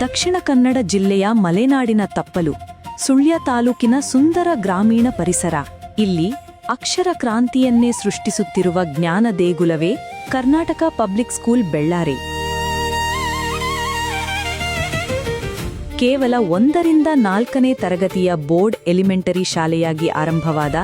ದಕ್ಷಿಣ ಕನ್ನಡ ಜಿಲ್ಲೆಯ ಮಲೆನಾಡಿನ ತಪ್ಪಲು ಸುಳ್ಯ ತಾಲೂಕಿನ ಸುಂದರ ಗ್ರಾಮೀಣ ಪರಿಸರ. ಇಲ್ಲಿ ಅಕ್ಷರ ಕ್ರಾಂತಿಯನ್ನೇ ಸೃಷ್ಟಿಸುತ್ತಿರುವ ಜ್ಞಾನ ದೇಗುಲವೇ ಕರ್ನಾಟಕ ಪಬ್ಲಿಕ್ ಸ್ಕೂಲ್ ಬೆಳ್ಳಾರೆ. ಕೇವಲ 1ರಿಂದ 4ನೇ ತರಗತಿಯ ಬೋರ್ಡ್ ಎಲಿಮೆಂಟರಿ ಶಾಲೆಯಾಗಿ ಆರಂಭವಾದ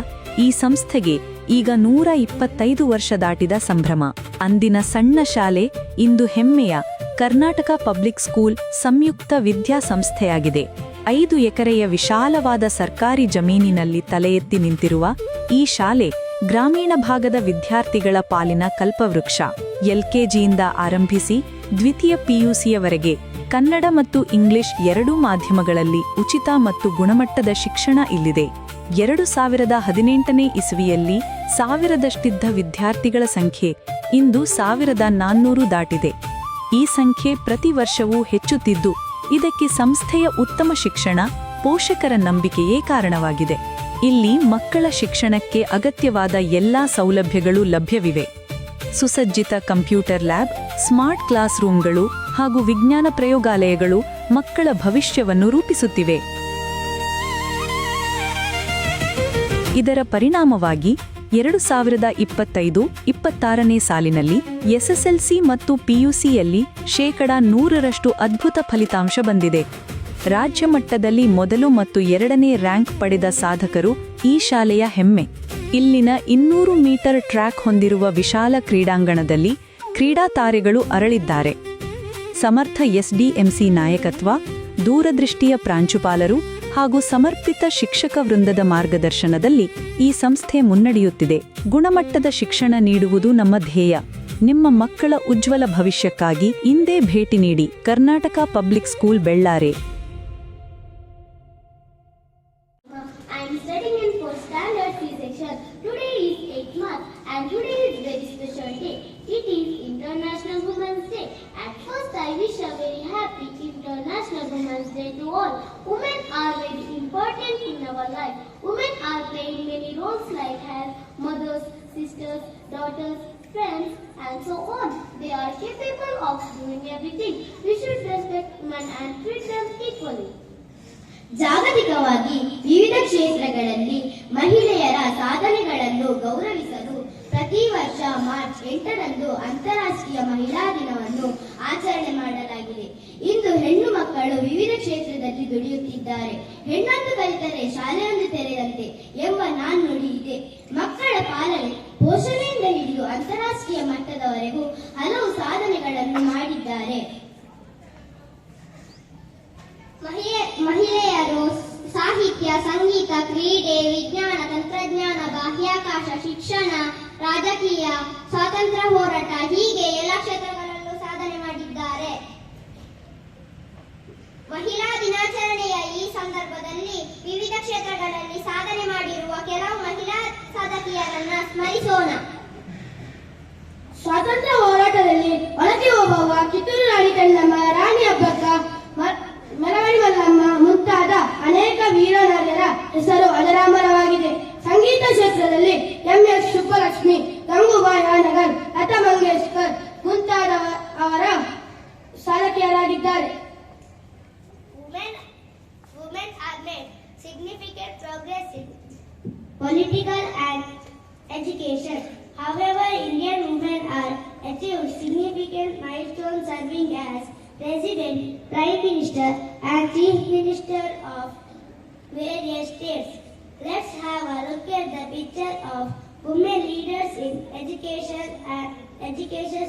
ಈ ಸಂಸ್ಥೆಗೆ ಈಗ 125 ವರ್ಷ ದಾಟಿದ ಸಂಭ್ರಮ. ಅಂದಿನ ಸಣ್ಣ ಶಾಲೆ ಇಂದು ಹೆಮ್ಮೆಯ ಕರ್ನಾಟಕ ಪಬ್ಲಿಕ್ ಸ್ಕೂಲ್ ಸಂಯುಕ್ತ ವಿದ್ಯಾಸಂಸ್ಥೆಯಾಗಿದೆ. 5 ಎಕರೆಯ ವಿಶಾಲವಾದ ಸರ್ಕಾರಿ ಜಮೀನಿನಲ್ಲಿ ತಲೆ ಎತ್ತಿ ನಿಂತಿರುವ ಈ ಶಾಲೆ ಗ್ರಾಮೀಣ ಭಾಗದ ವಿದ್ಯಾರ್ಥಿಗಳ ಪಾಲಿನ ಕಲ್ಪವೃಕ್ಷ. LKGಯಿಂದ ಆರಂಭಿಸಿ ದ್ವಿತೀಯ PUCಯವರೆಗೆ ಕನ್ನಡ ಮತ್ತು ಇಂಗ್ಲಿಷ್ ಎರಡೂ ಮಾಧ್ಯಮಗಳಲ್ಲಿ ಉಚಿತ ಮತ್ತು ಗುಣಮಟ್ಟದ ಶಿಕ್ಷಣ ಇಲ್ಲಿದೆ. 2018ನೇ ಇಸವಿಯಲ್ಲಿ 1000ದಷ್ಟಿದ್ದ ವಿದ್ಯಾರ್ಥಿಗಳ ಸಂಖ್ಯೆ ಇಂದು 1400 ದಾಟಿದೆ. ಈ ಸಂಖ್ಯೆ ಪ್ರತಿ ವರ್ಷವೂ ಹೆಚ್ಚುತ್ತಿದ್ದು, ಇದಕ್ಕೆ ಸಂಸ್ಥೆಯ ಉತ್ತಮ ಶಿಕ್ಷಣ, ಪೋಷಕರ ನಂಬಿಕೆಯೇ ಕಾರಣವಾಗಿದೆ. ಇಲ್ಲಿ ಮಕ್ಕಳ ಶಿಕ್ಷಣಕ್ಕೆ ಅಗತ್ಯವಾದ ಎಲ್ಲಾ ಸೌಲಭ್ಯಗಳು ಲಭ್ಯವಿವೆ. ಸುಸಜ್ಜಿತ ಕಂಪ್ಯೂಟರ್ ಲ್ಯಾಬ್, ಸ್ಮಾರ್ಟ್ ಕ್ಲಾಸ್ ರೂಮ್ಗಳು ಹಾಗೂ ವಿಜ್ಞಾನ ಪ್ರಯೋಗಾಲಯಗಳು ಮಕ್ಕಳ ಭವಿಷ್ಯವನ್ನು ರೂಪಿಸುತ್ತಿವೆ. ಇದರ ಪರಿಣಾಮವಾಗಿ 2025-26ನೇ ಸಾಲಿನಲ್ಲಿ SSLC ಮತ್ತು PUCಯಲ್ಲಿ 100% ಅದ್ಭುತ ಫಲಿತಾಂಶ ಬಂದಿದೆ. ರಾಜ್ಯ ಮಟ್ಟದಲ್ಲಿ ಮೊದಲು ಮತ್ತು 2ನೇ ರ್ಯಾಂಕ್ ಪಡೆದ ಸಾಧಕರು ಈ ಶಾಲೆಯ ಹೆಮ್ಮೆ. ಇಲ್ಲಿನ 200 ಮೀಟರ್ ಟ್ರ್ಯಾಕ್ ಹೊಂದಿರುವ ವಿಶಾಲ ಕ್ರೀಡಾಂಗಣದಲ್ಲಿ ಕ್ರೀಡಾ ತಾರೆಗಳು ಅರಳಿದ್ದಾರೆ. ಸಮರ್ಥ SDMC ನಾಯಕತ್ವ, ದೂರದೃಷ್ಟಿಯ ಪ್ರಾಂಶುಪಾಲರು ಹಾಗೂ ಸಮರ್ಪಿತ ಶಿಕ್ಷಕ ವೃಂದದ ಮಾರ್ಗದರ್ಶನದಲ್ಲಿ ಈ ಸಂಸ್ಥೆ ಮುನ್ನಡೆಯುತ್ತಿದೆ. ಗುಣಮಟ್ಟದ ಶಿಕ್ಷಣ ನೀಡುವುದು ನಮ್ಮ ಧ್ಯೇಯ. ನಿಮ್ಮ ಮಕ್ಕಳ ಉಜ್ವಲ ಭವಿಷ್ಯಕ್ಕಾಗಿ ಇಂದೇ ಭೇಟಿ ನೀಡಿ. Karnataka public school Bellare. International Women's Day. At first, I wish a very happy International Women's Day to all. Women are very important in our life. Women are playing many roles like as mothers, sisters, daughters, friends, and so on. They are capable of doing everything. We should respect women and treat them equally. ಜಾಗತಿಕವಾಗಿ ವಿವಿಧ ಕ್ಷೇತ್ರಗಳಲ್ಲಿ ಮಹಿಳೆಯರ ಸಾಧನೆಗಳನ್ನು ಗೌರವಿಸಲು ಪ್ರತಿ ವರ್ಷ March 8ರಂದು ಅಂತಾರಾಷ್ಟ್ರೀಯ ಮಹಿಳಾ ದಿನವನ್ನು ಆಚರಣೆ ಮಾಡಲಾಗಿದೆ. ಇಂದು ಹೆಣ್ಣು ಮಕ್ಕಳು ವಿವಿಧ ಕ್ಷೇತ್ರದಲ್ಲಿ ದುಡಿಯುತ್ತಿದ್ದಾರೆ. ಹೆಣ್ಣೊಂದು ಕಲಿತರೆ ಶಾಲೆಯೊಂದು ತೆರೆದಂತೆ ಎಂಬ ನಾಣ್ಣುಡಿ ಇದೆ. ಮಕ್ಕಳ ಪಾಲನೆ, ಪೋಷಣೆಯಿಂದ ಹಿಡಿದು ಅಂತಾರಾಷ್ಟ್ರೀಯ ಮಟ್ಟದವರೆಗೂ ಹಲವು ಸಾಧನೆಗಳನ್ನು ಮಾಡಿದ್ದಾರೆ. ಮಹಿಳೆಯರು ಸಾಹಿತ್ಯ, ಸಂಗೀತ, ಕ್ರೀಡೆ, ವಿಜ್ಞಾನ, ತಂತ್ರಜ್ಞಾನ, ಬಾಹ್ಯಾಕಾಶ, ಶಿಕ್ಷಣ, ರಾಜಕೀಯ, ಸ್ವಾತಂತ್ರ್ಯ ಹೋರಾಟ ಹೀಗೆ ಎಲ್ಲ ಕ್ಷೇತ್ರಗಳಲ್ಲೂ ಸಾಧನೆ ಮಾಡಿದ್ದಾರೆ. ಮಹಿಳಾ ದಿನಾಚರಣೆಯ ಈ ಸಂದರ್ಭದಲ್ಲಿ ವಿವಿಧ ಕ್ಷೇತ್ರಗಳಲ್ಲಿ ಸಾಧನೆ ಮಾಡಿರುವ ಕೆಲವು ಮಹಿಳಾ ಸಾಧಕಿಯರನ್ನ ಸ್ಮರಿಸೋಣ. ಸ್ವಾತಂತ್ರ್ಯ ಹೋರಾಟದಲ್ಲಿ ಒಳಗೆ ಹೋಗುವ ಕಿತ್ತೂರು ರಾಣಿ ಚೆನ್ನಮ್ಮ, ರಾಣಿ ಅಬ್ಬಕ್ಕ, ಮರವಳ್ಳಿ ಮಲ್ಲಮ್ಮ ಮುಂತಾದ ಅನೇಕ ವೀರನಾರ್ಯರ ಹೆಸರು ಅಜರಾಮರವಾಗಿದೆ. ಸಂಗೀತ ಕ್ಷೇತ್ರದಲ್ಲಿ MS Subbulakshmi, Gangubai Hangal, Lata Mangeshkar ಮುಂತಾದವರ ಸಾಧಕಿಯರಾಗಿದ್ದಾರೆ. Women have made significant progress in political and education. However, Indian women are achieved significant milestones serving as President, Prime Minister and Chief Minister of various states. Let's have a look at the picture of women leaders in education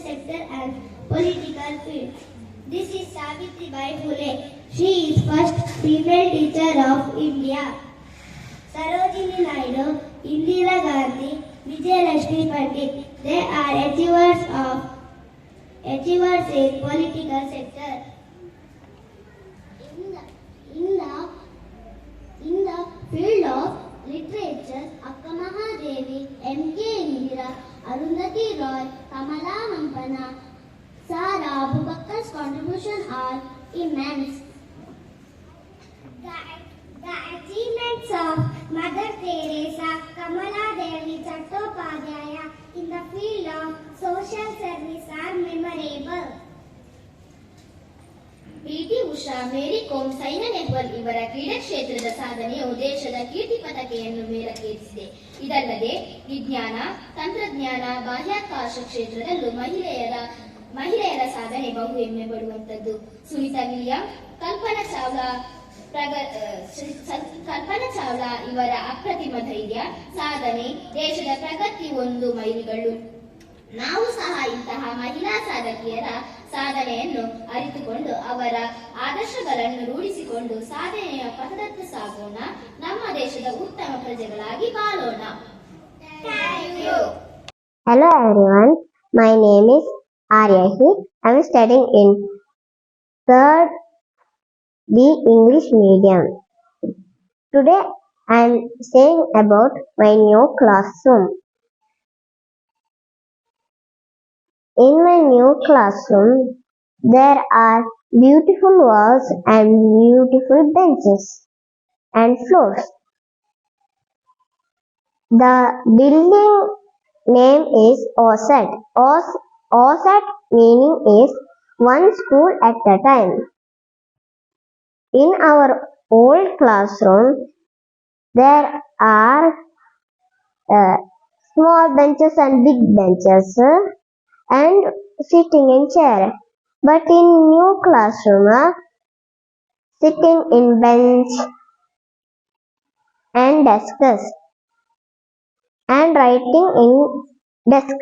sector and political field. This is Savitribai Phule. She is first female teacher of India. Sarojini Naidu, Indira Gandhi, Vijayalakshmi Pandit. They are achievers in political sector. In the field of literature, Akka Mahadevi, M.K. Indira, Arundhati Roy, Kamala Hampana, Sara Abu Bakkar's contribution are immense. The achievements of Mother Teresa, Kamala Devi Chattopadhyaya in the field of social service are memorable. P.T. Usha Usha, ಮೇರಿ ಕೋಮ್, ಸೈನಾ ನೆಹ್ವಾಲ್ ಇವರ ಕ್ರೀಡಾ ಕ್ಷೇತ್ರದ ಸಾಧನೆಯು ದೇಶದ ಕೀರ್ತಿ ಪತಾಕೆಯನ್ನು ಮೇಲಕ್ಕೇರಿಸಿದೆ. ಇದಲ್ಲದೆ ವಿಜ್ಞಾನ, ತಂತ್ರಜ್ಞಾನ, ಬಾಹ್ಯಾಕಾಶ ಕ್ಷೇತ್ರದಲ್ಲೂ ಮಹಿಳೆಯರ ಸಾಧನೆ ಬಹು ಹೆಮ್ಮೆ ಪಡುವಂತದ್ದು. ಸುನೀತಾ ವಿಲಿಯಂ, ಕಲ್ಪನಾ ಚಾವ್ಲಾ ಇವರ ಅಪ್ರತಿಮ ಧೈರ್ಯ, ಸಾಧನೆ ದೇಶದ ಪ್ರಗತಿ ಒಂದು ಮೈಲಿಗಲ್ಲು. ನಾವು ಸಹ ಇಂತಹ ಮಹಿಳಾ ಸಾಧಕಿಯರ ಸಾಧನೆಯನ್ನು ಅರಿತುಕೊಂಡು ಅವರ ಆದರ್ಶಗಳನ್ನು ರೂಢಿಸಿಕೊಂಡು ಸಾಧನೆಯ ಪಥದತ್ತ ಸಾಗೋಣ. ನಮ್ಮ ದೇಶದ ಉತ್ತಮ ಪ್ರಜೆಗಳಾಗಿ ಬಾಳೋಣ. Thank you. Hello everyone, my name is Aryahi. I am studying in 3rd B English medium. Today I am saying about my new classroom. In my new classroom, there are beautiful walls and beautiful benches and floors. The building name is OSAT. OSAT meaning is one school at a time. In our old classroom, there are small benches and big benches and sitting in chair. But in new classroom, sitting in bench and desks and writing in desk.